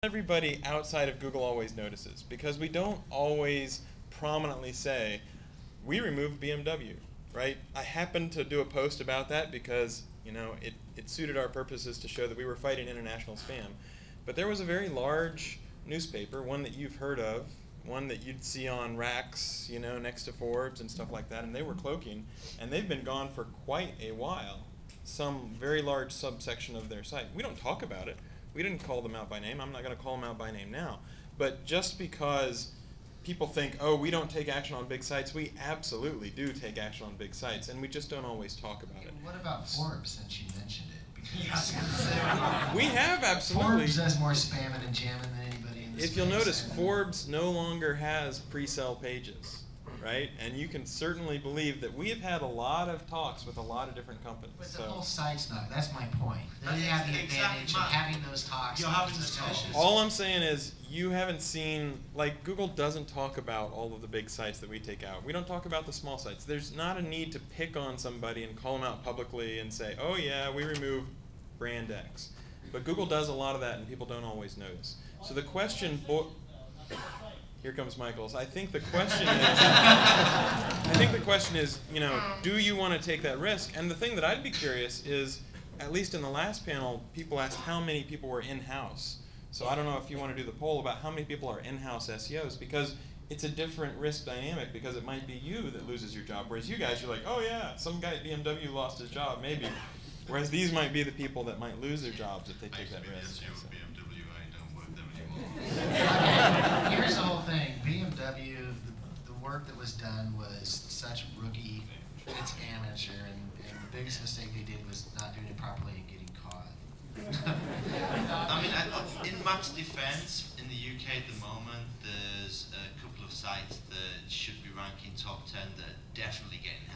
Everybody outside of Google always notices, because we don't always prominently say, we removed BMW, right? I happened to do a post about that because, you know, it suited our purposes to show that we were fighting international spam. But there was a very large newspaper, one that you've heard of, one that you'd see on racks, you know, next to Forbes and stuff like that, and they were cloaking, and they've been gone for quite a while, some very large subsection of their site. We don't talk about it. We didn't call them out by name. I'm not going to call them out by name now. But just because people think, oh, we don't take action on big sites, we absolutely do take action on big sites, and we just don't always talk about it. What about Forbes, since you mentioned it? Because we have absolutely. Forbes does more spamming and jamming than anybody in the If you'll notice, Forbes no longer has pre-sale pages, right? And you can certainly believe that we have had a lot of talks with a lot of different companies. But the whole site's not. That's my point. They have the advantage of having those talks. You're having those talks. All I'm saying is you haven't seen, like, Google doesn't talk about all of the big sites that we take out. We don't talk about the small sites. There's not a need to pick on somebody and call them out publicly and say, oh yeah, we removed brand X. But Google does a lot of that, and people don't always notice. So the question, here comes Michael's. I think the question is, you know, do you want to take that risk? And the thing that I'd be curious is, at least in the last panel, people asked how many people were in-house. So I don't know if you want to do the poll about how many people are in-house SEOs, because it's a different risk dynamic, because it might be you that loses your job, whereas you guys, you're like, oh yeah, some guy at BMW lost his job, maybe. Whereas these might be the people that might lose their jobs if they take that risk. SEO at BMW, I don't work them anymore. Here's the whole thing. BMW, the work that was done was such rookie, it's amateur, and the biggest mistake they did was not doing it properly and getting caught. I mean, in Mac's defense, in the UK at the moment, there's a couple of sites that should be ranking top 10 that are definitely getting